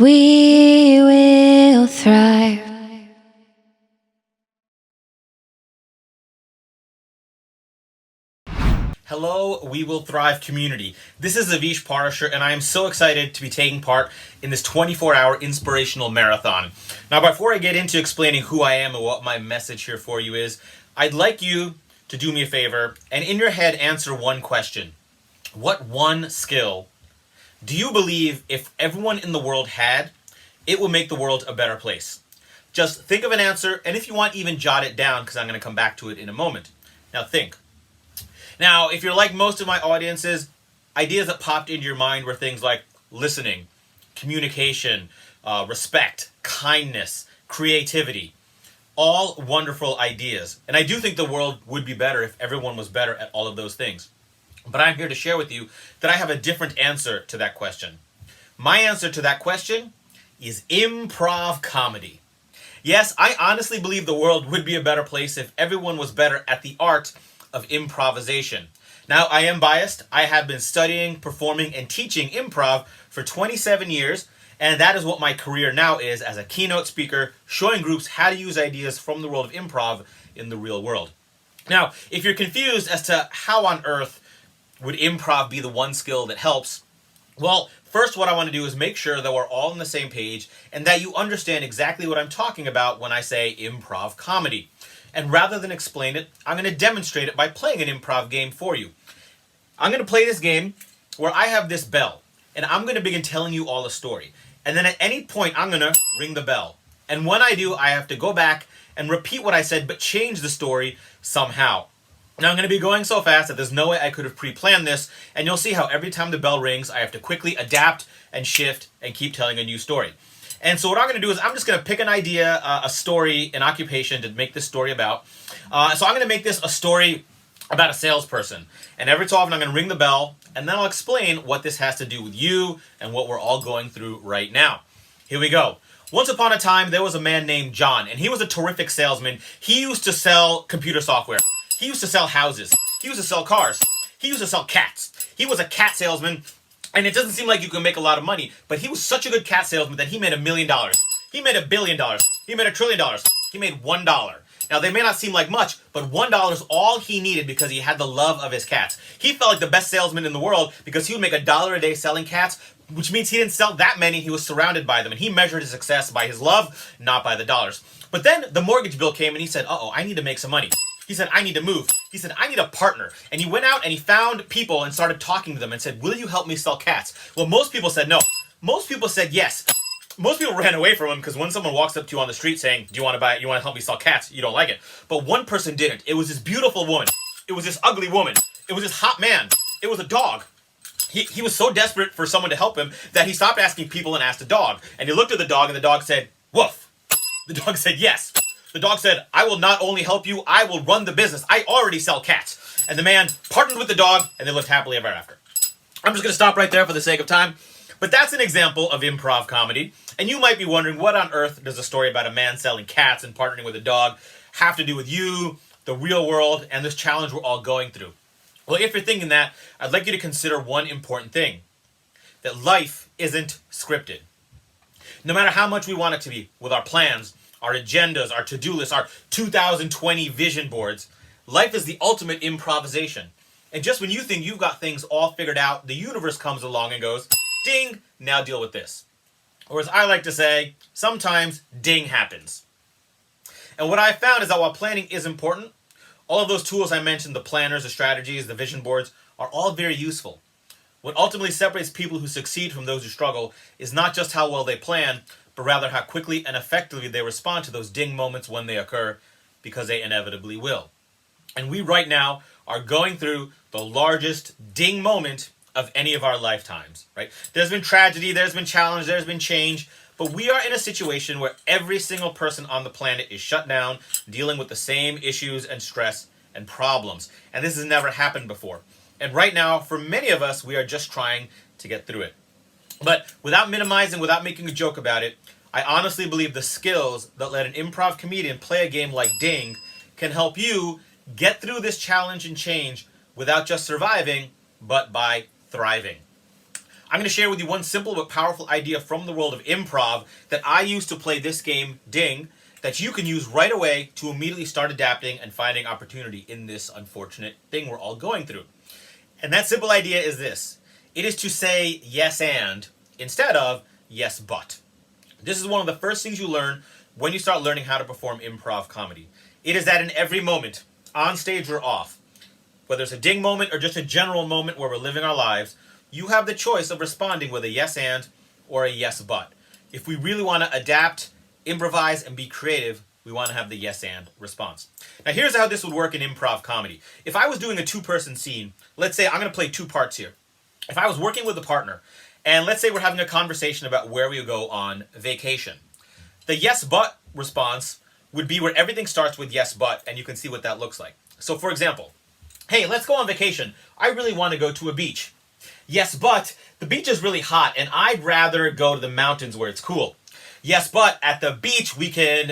We will thrive. Hello, We Will Thrive community. This is Avish Parashar, and I am so excited to be taking part in this 24-hour inspirational marathon. Now, before I get into explaining who I am and what my message here for you is, I'd like you to do me a favor and in your head answer one question. What one skill do you believe if everyone in the world had, it will make the world a better place? Just think of an answer, and if you want, even jot it down because I'm going to come back to it in a moment. Now, think. Now, if you're like most of my audiences, ideas that popped into your mind were things like listening, communication, respect, kindness, creativity. All wonderful ideas. And I do think the world would be better if everyone was better at all of those things. But I'm here to share with you that I have a different answer to that question. My answer to that question is improv comedy. Yes, I honestly believe the world would be a better place if everyone was better at the art of improvisation. Now, I am biased. I have been studying, performing, and teaching improv for 27 years, and that is what my career now is as a keynote speaker, showing groups how to use ideas from the world of improv in the real world. Now, if you're confused as to how on earth would improv be the one skill that helps, well, first what I want to do is make sure that we're all on the same page and that you understand exactly what I'm talking about when I say improv comedy. And rather than explain it, I'm going to demonstrate it by playing an improv game for you. I'm going to play this game where I have this bell, and I'm going to begin telling you all a story. And then at any point, I'm going to ring the bell. And when I do, I have to go back and repeat what I said, but change the story somehow. Now, I'm going to be going so fast that there's no way I could have pre-planned this, and you'll see how every time the bell rings, I have to quickly adapt and shift and keep telling a new story. And so what I'm going to do is I'm just going to pick an idea, a story, an occupation to make this story about. So I'm going to make this a story about a salesperson. And every so often I'm going to ring the bell, and then I'll explain what this has to do with you and what we're all going through right now. Here we go. Once upon a time, there was a man named John, and he was a terrific salesman. He used to sell computer software. He used to sell houses. He used to sell cars. He used to sell cats. He was a cat salesman. And it doesn't seem like you can make a lot of money, but he was such a good cat salesman that he made $1 million. He made $1 billion. He made $1 trillion. He made $1. Now, they may not seem like much, but $1 is all he needed because he had the love of his cats. He felt like the best salesman in the world because he would make $1 a day selling cats, which means he didn't sell that many. He was surrounded by them, and he measured his success by his love, not by the dollars. But then the mortgage bill came, and he said, uh-oh, I need to make some money. He said, I need to move. He said, I need a partner. And he went out and he found people and started talking to them and said, will you help me sell cats? Well, most people said no. Most people said yes. Most people ran away from him because when someone walks up to you on the street saying, do you want to buy it? You want to help me sell cats? You don't like it. But one person didn't. It was this beautiful woman. It was this ugly woman. It was this hot man. It was a dog. He was so desperate for someone to help him that he stopped asking people and asked a dog. And he looked at the dog and the dog said, woof. The dog said yes. The dog said, I will not only help you, I will run the business. I already sell cats. And the man partnered with the dog, and they lived happily ever after. I'm just going to stop right there for the sake of time. But that's an example of improv comedy. And you might be wondering, what on earth does a story about a man selling cats and partnering with a dog have to do with you, the real world, and this challenge we're all going through? Well, if you're thinking that, I'd like you to consider one important thing. That life isn't scripted. No matter how much we want it to be, with our plans, our agendas, our to-do lists, our 2020 vision boards, life is the ultimate improvisation. And just when you think you've got things all figured out, the universe comes along and goes, ding, now deal with this. Or as I like to say, sometimes ding happens. And what I found is that while planning is important, all of those tools I mentioned, the planners, the strategies, the vision boards, are all very useful. What ultimately separates people who succeed from those who struggle is not just how well they plan, but rather how quickly and effectively they respond to those ding moments when they occur, because they inevitably will. And we right now are going through the largest ding moment of any of our lifetimes, right? There's been tragedy, there's been challenge, there's been change, but we are in a situation where every single person on the planet is shut down, dealing with the same issues and stress and problems. And this has never happened before. And right now, for many of us, we are just trying to get through it. But without minimizing, without making a joke about it, I honestly believe the skills that let an improv comedian play a game like Ding can help you get through this challenge and change without just surviving, but by thriving. I'm going to share with you one simple but powerful idea from the world of improv that I use to play this game, Ding, that you can use right away to immediately start adapting and finding opportunity in this unfortunate thing we're all going through. And that simple idea is this. It is to say yes and instead of yes but. This is one of the first things you learn when you start learning how to perform improv comedy. It is that in every moment, on stage or off, whether it's a ding moment or just a general moment where we're living our lives, you have the choice of responding with a yes and or a yes but. If we really want to adapt, improvise, and be creative, we want to have the yes and response. Now here's how this would work in improv comedy. If I was doing a two-person scene, let's say I'm going to play two parts here. If I was working with a partner, and let's say we're having a conversation about where we go on vacation, the yes but response would be where everything starts with yes but, and you can see what that looks like. So for example, hey, let's go on vacation. I really want to go to a beach. Yes, but the beach is really hot, and I'd rather go to the mountains where it's cool. Yes, but at the beach we can,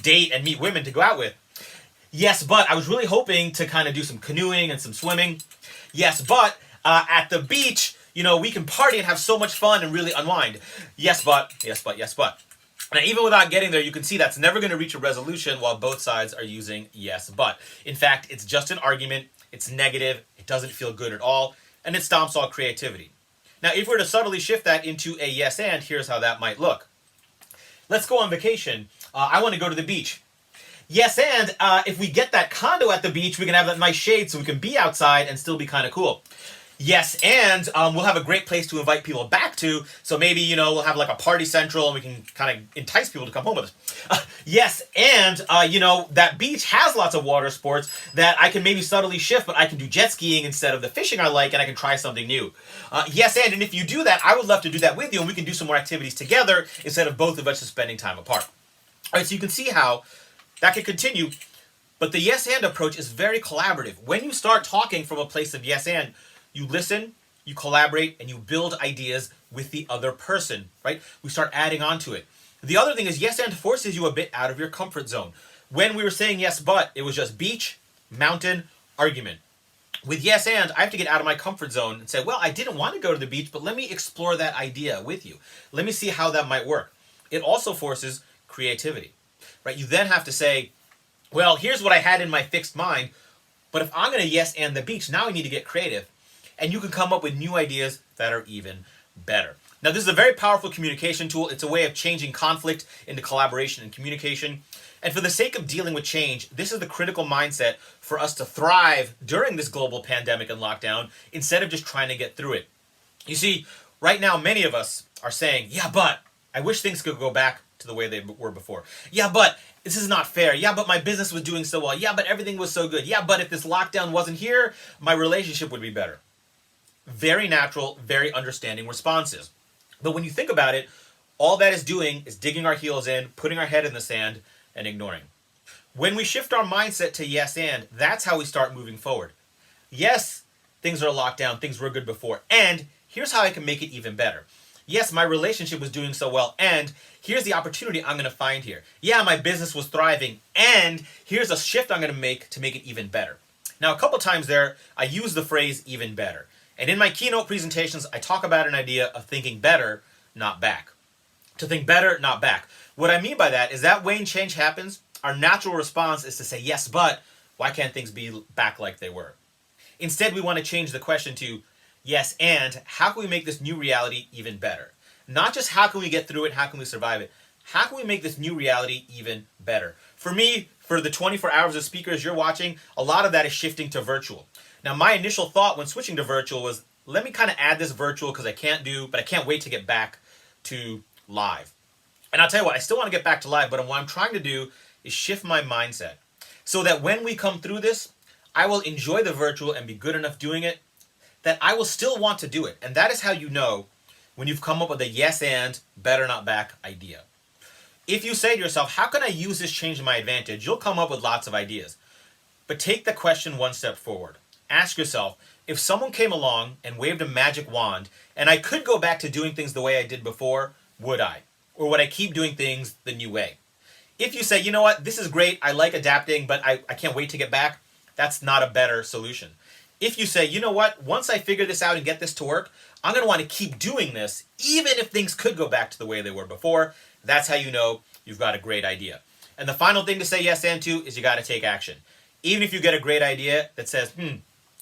date and meet women to go out with. Yes, but I was really hoping to kind of do some canoeing and some swimming. Yes, but at the beach, we can party and have so much fun and really unwind. Yes, but, yes, but, yes, but. Now, even without getting there, you can see that's never going to reach a resolution while both sides are using yes, but. In fact, it's just an argument. It's negative. It doesn't feel good at all. And it stomps all creativity. Now, if we were to subtly shift that into a yes and, here's how that might look. Let's go on vacation. I want to go to the beach. Yes, and if we get that condo at the beach, we can have that nice shade so we can be outside and still be kind of cool. Yes, and we'll have a great place to invite people back to. So maybe, we'll have like a party central and we can kind of entice people to come home with us. Yes, and, that beach has lots of water sports that I can maybe subtly shift, but I can do jet skiing instead of the fishing I like, and I can try something new. Yes, and if you do that, I would love to do that with you, and we can do some more activities together instead of both of us just spending time apart. All right, so you can see how that can continue, but the yes and approach is very collaborative. When you start talking from a place of yes and, you listen, you collaborate, and you build ideas with the other person, right? We start adding on to it. The other thing is yes and forces you a bit out of your comfort zone. When we were saying yes but, it was just beach, mountain, argument. With yes and, I have to get out of my comfort zone and say, well, I didn't want to go to the beach, but let me explore that idea with you. Let me see how that might work. It also forces creativity, right? You then have to say, well, here's what I had in my fixed mind, but if I'm going to yes and the beach, now I need to get creative. And you can come up with new ideas that are even better. Now, this is a very powerful communication tool. It's a way of changing conflict into collaboration and communication. And for the sake of dealing with change, this is the critical mindset for us to thrive during this global pandemic and lockdown instead of just trying to get through it. You see, right now, many of us are saying, yeah, but I wish things could go back to the way they were before. Yeah, but this is not fair. Yeah, but my business was doing so well. Yeah, but everything was so good. Yeah, but if this lockdown wasn't here, my relationship would be better. Very natural, very understanding responses. But when you think about it, all that is doing is digging our heels in, putting our head in the sand, and ignoring. When we shift our mindset to yes and, that's how we start moving forward. Yes, things are locked down, things were good before, and here's how I can make it even better. Yes, my relationship was doing so well, and here's the opportunity I'm going to find here. Yeah, my business was thriving, and here's a shift I'm going to make it even better. Now, a couple times there, I use the phrase even better. And in my keynote presentations, I talk about an idea of thinking better, not back. To think better, not back. What I mean by that is that when change happens, our natural response is to say, yes, but why can't things be back like they were? Instead, we want to change the question to, yes, and how can we make this new reality even better? Not just how can we get through it, how can we survive it? How can we make this new reality even better? For me, for the 24 hours of speakers you're watching, a lot of that is shifting to virtual. Now, my initial thought when switching to virtual was, let me kind of add this virtual because I can't wait to get back to live. And I'll tell you what, I still want to get back to live, but what I'm trying to do is shift my mindset so that when we come through this, I will enjoy the virtual and be good enough doing it that I will still want to do it. And that is how you know when you've come up with a yes and, better not back idea. If you say to yourself, how can I use this change to my advantage? You'll come up with lots of ideas. But take the question one step forward. Ask yourself, if someone came along and waved a magic wand and I could go back to doing things the way I did before, would I? Or would I keep doing things the new way? If you say, you know what, this is great, I like adapting, but I can't wait to get back, that's not a better solution. If you say, you know what, once I figure this out and get this to work, I'm going to want to keep doing this, even if things could go back to the way they were before, that's how you know you've got a great idea. And the final thing to say yes and to is you got to take action. Even if you get a great idea that says,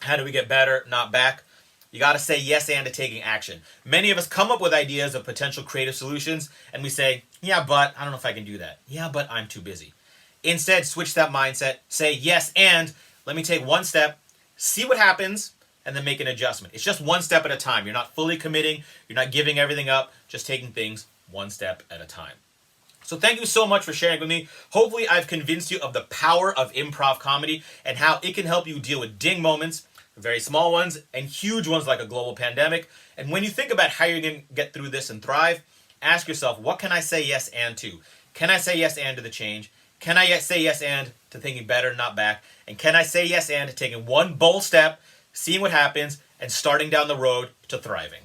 how do we get better, not back? You got to say yes and to taking action. Many of us come up with ideas of potential creative solutions and we say, yeah, but I don't know if I can do that. Yeah, but I'm too busy. Instead, switch that mindset. Say yes and let me take one step, see what happens, and then make an adjustment. It's just one step at a time. You're not fully committing. You're not giving everything up. Just taking things one step at a time. So thank you so much for sharing with me. Hopefully I've convinced you of the power of improv comedy and how it can help you deal with ding moments, very small ones and huge ones like a global pandemic. And when you think about how you're going to get through this and thrive, ask yourself, what can I say yes and to? Can I say yes and to the change? Can I say yes and to thinking better, not back? And can I say yes and to taking one bold step, seeing what happens, and starting down the road to thriving?